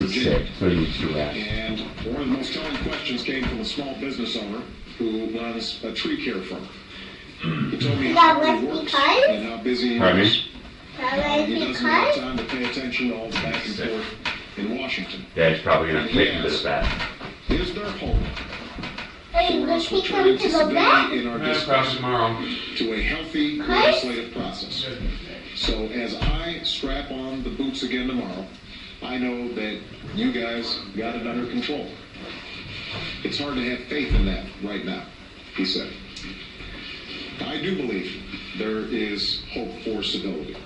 Virginia. sick, so he needs to rest. And one of the most telling questions came from a small business owner who runs a tree care firm. He told me how hard he works and how busy he is. He doesn't have time to pay attention to all the back and forth in Washington. Dad's probably going to take him to the vet. Is there hope for us returning to civility in our discussion to a healthy legislative process? So as I strap on the boots again tomorrow, I know that you guys got it under control. It's hard to have faith in that right now, he said. I do believe there is hope for civility.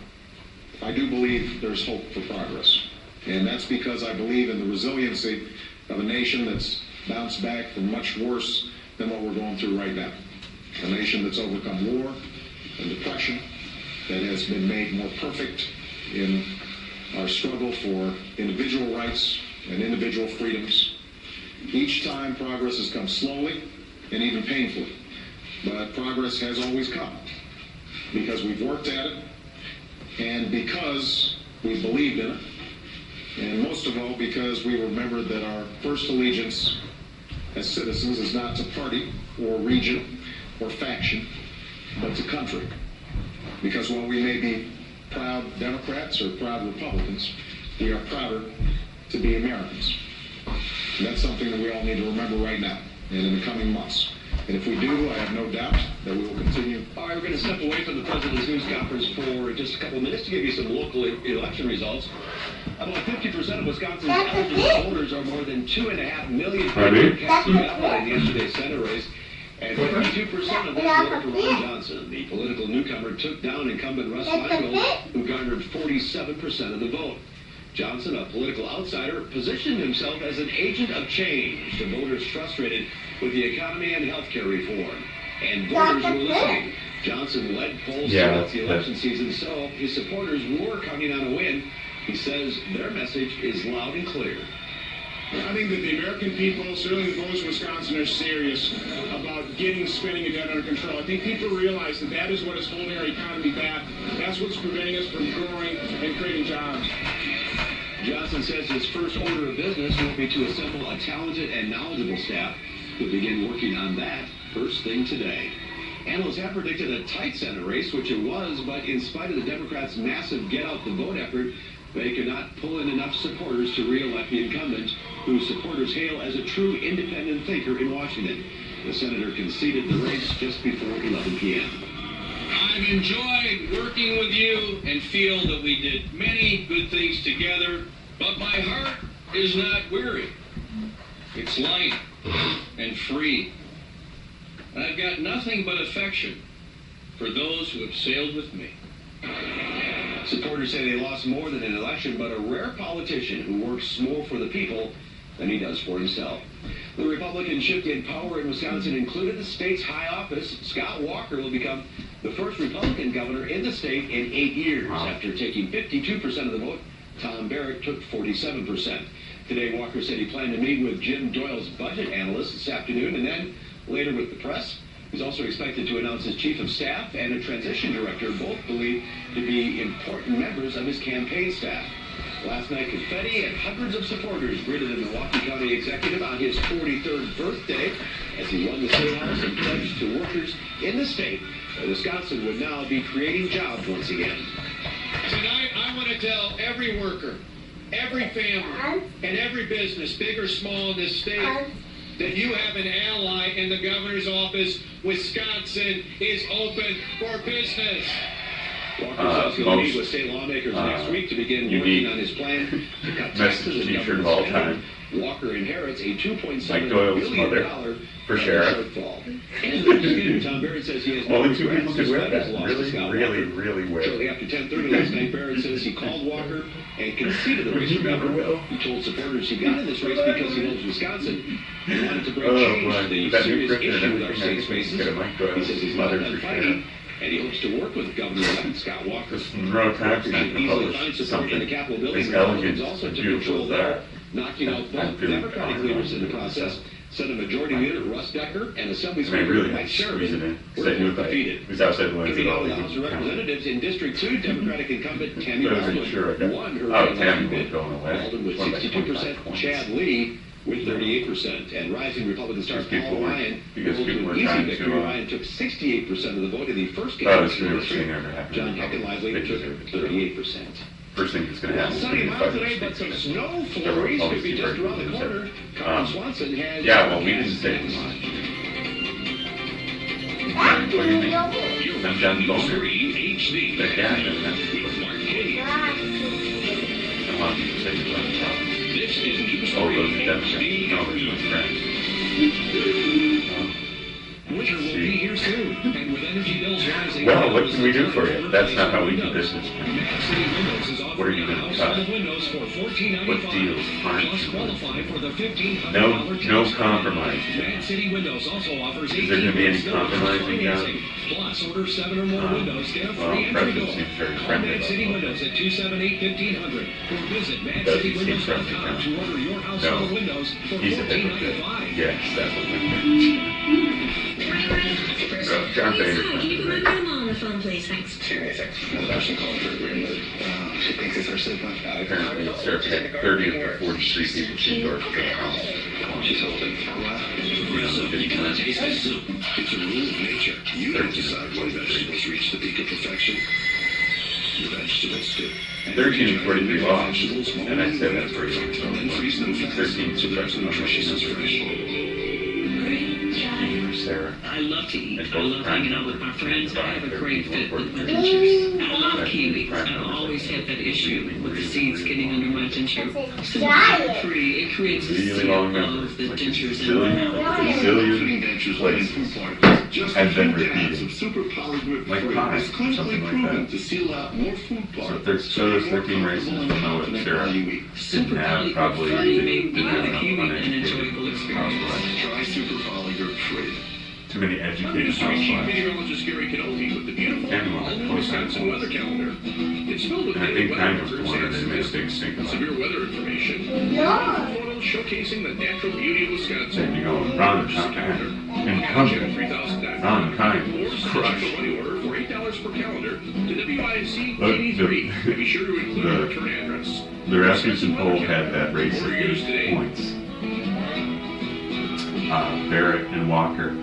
I do believe there's hope for progress. And that's because I believe in the resiliency of a nation that's bounced back from much worse than what we're going through right now. A nation that's overcome war and depression, that has been made more perfect in our struggle for individual rights and individual freedoms. Each time progress has come slowly and even painfully, but progress has always come because we've worked at it and because we believed in it, and most of all because we remembered that our first allegiance as citizens is not to party or region or faction, but to country. Because while we may be proud Democrats or proud Republicans, we are prouder to be Americans. And that's something that we all need to remember right now and in the coming months. And if we do, I have no doubt that we will continue. All right, we're going to step away from the President's news conference for just a couple of minutes to give you some local election results. About 50% of Wisconsin's eligible voters, are more than 2.5 million people, cast a ballot in yesterday's Senate race. And 52% of them voted for Ron Johnson. The political newcomer took down incumbent Russ Feingold, who garnered 47% of the vote. Johnson, a political outsider, positioned himself as an agent of change to voters frustrated with the economy and health care reform. And voters were listening. Johnson led polls throughout the election season, so his supporters were counting on a win. He says their message is loud and clear. I think that the American people, certainly the voters of Wisconsin, are serious about getting spending and debt under control. I think people realize that that is what is holding our economy back. That's what's preventing us from growing and creating jobs. Johnson says his first order of business will be to assemble a talented and knowledgeable staff who begin working on that first thing today. Analysts have predicted a tight Senate race, which it was, but in spite of the Democrats' massive get-out-the-vote effort, they could not pull in enough supporters to re-elect the incumbent, whose supporters hail as a true independent thinker in Washington. The senator conceded the race just before 11 p.m. I've enjoyed working with you and feel that we did many good things together, but my heart is not weary. It's light and free. And I've got nothing but affection for those who have sailed with me. Supporters say they lost more than an election, but a rare politician who works more for the people than he does for himself. The Republican shift in power in Wisconsin included the state's high office. Scott Walker will become the first Republican governor in the state in 8 years. After taking 52% of the vote, Tom Barrett took 47%. Today, Walker said he planned to meet with Jim Doyle's budget analyst this afternoon and then later with the press. He's also expected to announce his chief of staff and a transition director, both believed to be important members of his campaign staff. Last night, confetti and hundreds of supporters greeted the Milwaukee County executive on his 43rd birthday as he won the State House and pledged to workers in the state that Wisconsin would now be creating jobs once again. Tonight, I want to tell every worker, every family, and every business, big or small in this state, that you have an ally in the governor's office. Wisconsin is open for business. Walker says he'll meet with state lawmakers next week to begin working on his plan to cut taxes and government spending. Walker inherits a $2.7 billion for sheriff. Shortfall. Tom Barrett says he has no only 2 regrets people could wear despite his that. loss to Scott Walker. Really wear. Shortly after 10:30 last night, Barrett says he called Walker and conceded the race for governor. He told supporters he got in this race because he loves Wisconsin and wanted to bring change to the serious issue with our state's faces. He says he's not done fighting, and he hopes to work with Governor-elect Scott Walker. Walker should easily find support in the Capitol building. Republicans also took control there, knocking out both Democratic leaders in the process. Senate Majority Leader Russ Decker and Assembly I Speaker really Mike had to squeeze it Sherman in. were Because I knew both if defeated. I was outside the lines Coming at out all, of the they House of would count. Representatives in District 2, Democratic incumbent Tammy But I wasn't sure I got- Alden won her Oh, Tammy reelection was bid. going away. Alden with Won by 62%, 25 points. Chad Lee with 38%, and rising Republican star Because people Paul were- Ryan because rolled to people were an easy trying to, victory. Ryan took 68% of the vote in the first Oh, caucus so they were district. saying never happened. John Heckenlively took 38%. First thing that's going to happen is Sunny going to be mild five today, but some states. snow flurries could be just around the corner. Colin Swanson has. Yeah, well, we didn't say it much. What do you think? I'm down Boner. HD. But yeah, I know that. With Mark K. A lot of people say it's not a problem. This is News Oh, 3 those are Democrats. HD. No, those are my friends. Winter will be here soon, and with energy bills rising. Well, what can we do for you? That's not how we do business. Mad City Windows is What are you offering a gonna house cut? full of windows for $14.95. What deals aren't Plus you qualify doing? for the $1,500 No tax compromise. credit. Mad City Windows also offers Is there gonna be any 18 months compromising, financing. Plus, order 7 or more windows, get a well, free entry President door. seems very Call friendly Mad about City that. Windows at 278-1500 or visit Doesn't seem friendly, madcitywindows.com no. to order your house No. full of windows for He's a hypocrite. $14.95. Yes, that's what we meant. John Boehner. Can you put my grandma on the phone, please? Thanks. She calling her grandmother. She thinks it's her sibling. Apparently, Sarah had 30 of the 43 people she endorsed for the House. She's holding. Progressive, you cannot taste the soup. It's a rule of nature. You don't decide when vegetables reach the peak of perfection. The vegetables do. 13 and 43 lost, and I said that's pretty long. Then freeze them fast 13 so they're as super nutritious as fresh. Sarah. I love to eat. And I love both hanging out with my friends. I have a great fit with my dentures. I love kiwis. I've always had that issue with the seeds getting under my denture. So free, it creates a Really seal long of memory. the Like dentures in my mouth. Gazillion places has been repeated. Super polygrip Like free pie, is clinically something like proven that. to seal out more food particles. So those 13 races don't know what Sarah Super didn't have, polygrip probably free made eating didn't a have kiwi an uneducated enjoyable experience. housewives. Try Super Polygrip free. Too many educated Chief housewives. Meteorologist Gary Kenobi with the beautiful Can't want to post that. Wisconsin weather calendar. It's filled with And I daily think weather kind of the records one and that made a big statistics, stink about severe it. weather information, photos showcasing the natural beauty of Wisconsin. There you go. Ron Calendar. Incumbent. 3,000. Ron Kind Or was sign up crushed. for money order for $8 per calendar to WIC Look, 83. the- Be sure to include the- your return address. The Rasmussen poll had that race at Order yours 8 today. points. Barrett and Walker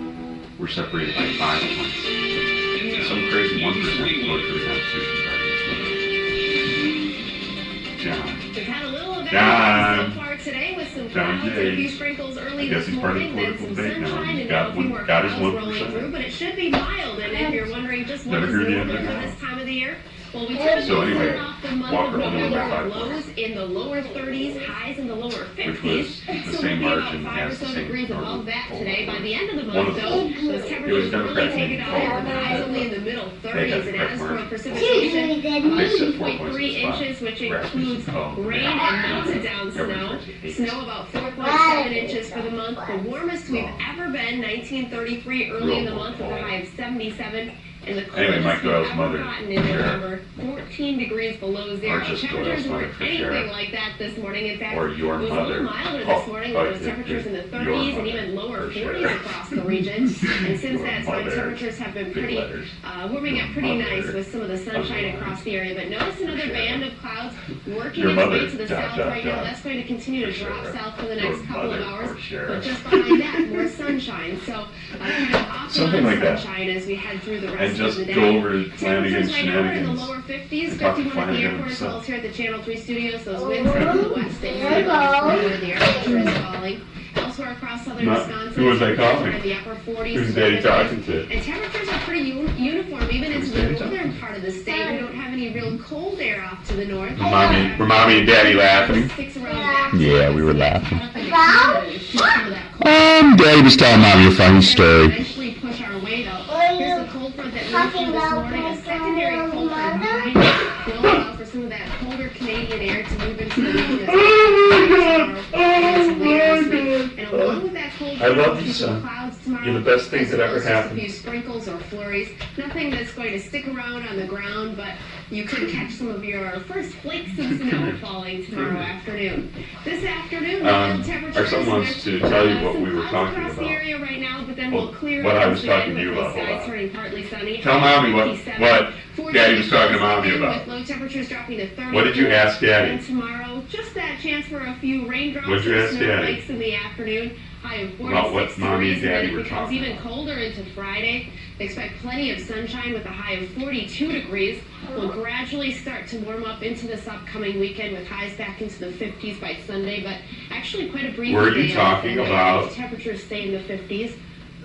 were separated by 5 points. And now, Some crazy 1% News 3 voted for the Constitution Party. John. We've had a little of John. everything so far today with some John clouds Jay. and a few sprinkles I early guess this he's part of the morning, then political some debate now. sunshine, and Got now a few one- more got his clouds 1%. rolling through, but it should be mild. And if you're wondering just what Never is heard the normal end for of this that. time of the year, well, we typically So anyway, start off the month Walker of only won by November 5 with lows in the lower 30s, highs in the lower 50s. Which was the So same we'll be margin about 5 or as the so same degrees above number that of today. By the end of the One month, of though, them. those It temperatures was really Democrats take it making out calls. with highs only in the middle They 30s. had And correct as for margin. precipitation, about They said 2.3 inches, which includes rain and melted down snow. Snow about 4.7 inches for the month. The warmest we've ever been, 1933, early in the month with a high of 77. And the Anyway, coldest Mike we've Doyle's ever mother, gotten in Sheriff. November, 14 degrees below zero. Or just Temperatures Doyle's mother weren't for anything sheriff. like that this morning. In fact, Or your it was a mother. little milder Oh, this morning oh, with those temperatures in the 30s and mother even lower for 40s sheriff. across the region. And since Your that time, mother. temperatures have been Big pretty letters. warming up Your pretty mother. nice with some of the sunshine across the area. But notice another Sheriff. band of clouds working Your its way mother. to the Dot, south dot, right now. dot. That's going to continue to For drop sheriff. south for the Your next couple of mother hours. for sheriff. But just behind that, more sunshine. So kind of off Something and on like that. sunshine as we head through the And rest of just the day. go over Flanagan's Temperatures right now are in the shenanigans. lower 50s, Talk to 51 at the Flanagan airport as well himself. as here at the Channel 3 studios. Those winds are from the west and you're where the air pressure is falling. Elsewhere across southern Wisconsin, Who was I temperatures calling? are in the upper 40s. Who's to Daddy 50s. talking to? And temperatures are pretty uniform, even into Who's the Daddy northern part of the state. We don't have any real cold air off to the north. Were mommy and daddy laughing? Sticks around back Yeah, we were laughing. Um, Daddy was telling Mommy a funny story. Eventually push our way though. Here's the cold front that moved through this morning. A secondary cold front behind it will allow for some of that colder Canadian air to move into the region as well. And along with that cold chance I love for you, some son. clouds tomorrow. You're the best thing as that well ever as just happened. A few sprinkles or flurries. Nothing that's going to stick around on the ground, but you could catch some of your first flakes of snow falling tomorrow afternoon. This afternoon, the temperature Our son wants to tell you what we were talking across the about. area right now, but then we'll clear What I once was again talking to you with about. the Hold skies on. turning partly sunny. Tell Mommy what 57, Daddy was talking to Mommy about. With low temperatures dropping to 30. What did you ask Daddy? And tomorrow, just that chance for a few raindrops What'd you or ask Daddy? snowflakes in the afternoon. High of 46 About what Mommy and degrees, Daddy and were it becomes talking even about. colder into Friday. Expect plenty of sunshine with a high of 42 degrees. We'll gradually start to warm up into this upcoming weekend with highs back into the 50s by Sunday, but actually quite a breezy Were you day on talking Sunday. about- Temperatures stay in the 50s.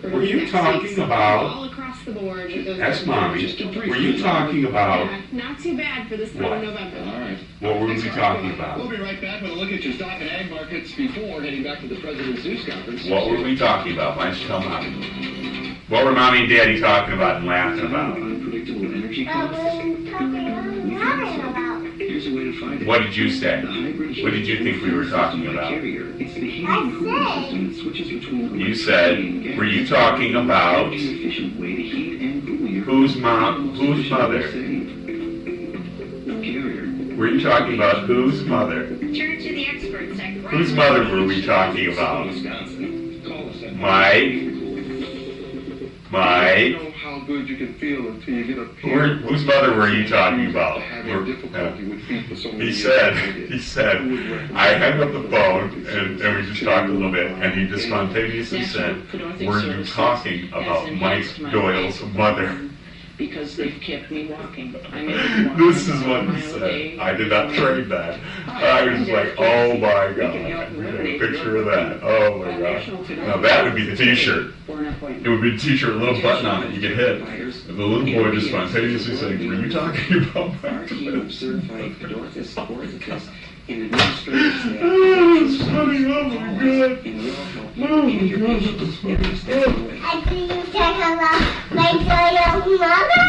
Were you Next talking week, so about- all across the board with those Ask temperatures. Mommy. Were you talking about Yeah, not too bad for the start What? of November. All right. what were we talking We'll about? be right back with a look at your stock and ag markets before heading back to the President's News Conference. What were we talking about? Why don't you tell Mommy? What were Mommy and Daddy talking about and laughing about? Unpredictable energy I costs. was talking about. Here's a way to find it. What did you say? The hybrid What did you think we were talking about? Carrier. It's the heating I and cooling said- system that switches between You said, were you talking about an efficient way to heat and cool your whose mom, whose mother? Carrier. Were you talking about whose mother? Turn to the experts. Whose mother were we talking about? Wisconsin. Call us at Mike? Mike? know how good you can feel until you get a pain. Whose mother were you talking about? Having difficulty with feet for so many He years. said, I hung up the phone and we just talked a little bit and he just spontaneously said, were you talking about Mike Doyle's mother? Because they've kept me walking. I'm able to walk This is a what he mile a said. day. I did not train that. I was just like, oh my god. I had a picture of that. Oh my gosh. Now that would be the t-shirt. For an appointment. It would be a t-shirt, a little button on it, you get hit. And the little boy just spontaneously saying, were you talking about Mike Doyle? certified orthotists in administrative staff. Oh, it's funny. Oh my god. Oh my god. I think you talking about my Doyle's mother?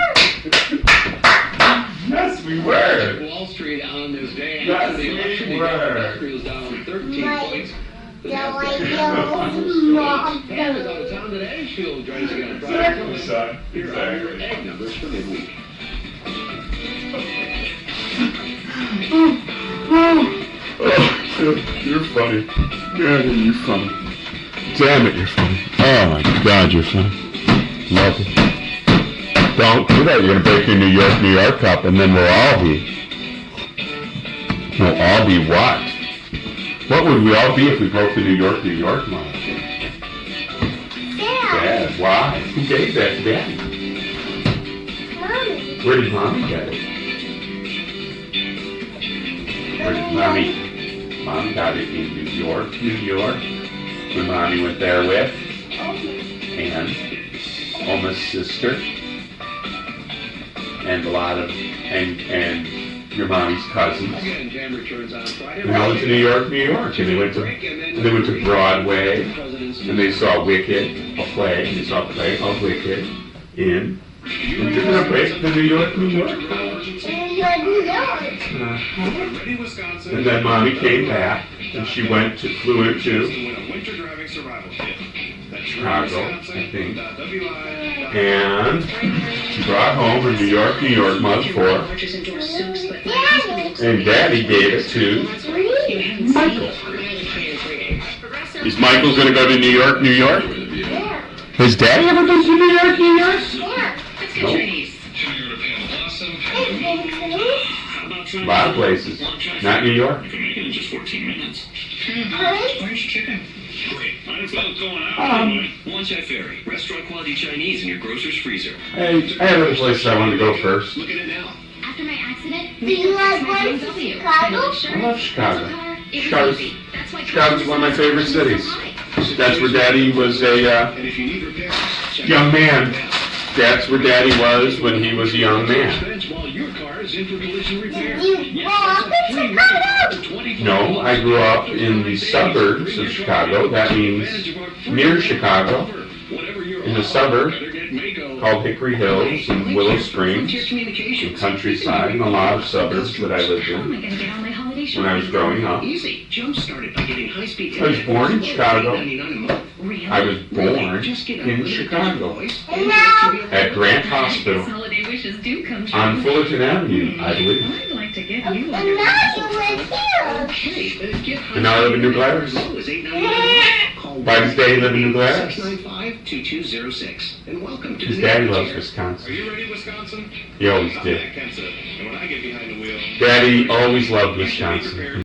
Yes, we were. Wall Street on this day Yes, after the election, we the were. industrials down 13 points. The Doyle's Nasdaq mother. is out of town today. She'll join us again on Friday. Exactly, son. Here are your Exactly. egg numbers for midweek. Oh, you're funny. Yeah, you're funny. Damn it, you're funny. Oh my god, you're funny. Love it. Don't do that. You're gonna break your New York cup, and then we'll all be. We'll all be what? What would we all be if we broke the New York Mom? Dad. Why? Who gave that to Daddy? Mommy. Where did Mommy get it? Where did Mommy? Mommy got it in New York. When Mommy went there with and Oma's sister and a lot of and your mommy's cousins. Again, Jam returns on Friday. And they went to New York, and they went to Broadway, and they saw Wicked, a play. They saw a play of Wicked in. And didn't they break the New York? New York. Ready, Wisconsin. And then Mommy came back, and she flew into To win a winter driving survival kit. That's Chicago, Wisconsin, I think. WI. And she brought home her New York, month for, and Daddy gave it to Michael. Is Michael going to go to New York? Yeah. Has Daddy ever been to New York? Yeah. No. A lot of places. Not New York. You can make it in just 14 minutes. Honey? Where's your chicken? Great. Might as well going out anyway. Wanchai Ferry. Restaurant quality Chinese in your grocer's freezer. Hey, I have other places I wanted to go first. Look at it now. After my accident, Do you like going to Chicago? I love Chicago. Chicago's one of my favorite cities. That's where Daddy was a And if you need repairs, check young out man. now. That's where Daddy was when he was a young man. Expense while your car is in for collision repair. You Yes, grow up that's a in free Chicago? for 25 No, I grew up in the suburbs of Chicago. That means near Chicago, in the suburb called Hickory Hills and Willow Springs, the countryside, and a lot of suburbs that I lived in when I was growing up. Easy. Jump started by getting high-speed I was born in Chicago. $8.99 a month. I was born in Chicago at Grant Hospital Holiday wishes do come true. on Fullerton Avenue, I believe. I'd like to get you And now you live here. And now I live in New Glarus. By this day, I live in New Glarus. 695-2206. And welcome to His the daddy New loves Chair. Wisconsin. Are you ready, Wisconsin? He always I'm did. Matt Kenseth, and when I get behind the wheel, Daddy always loved Wisconsin.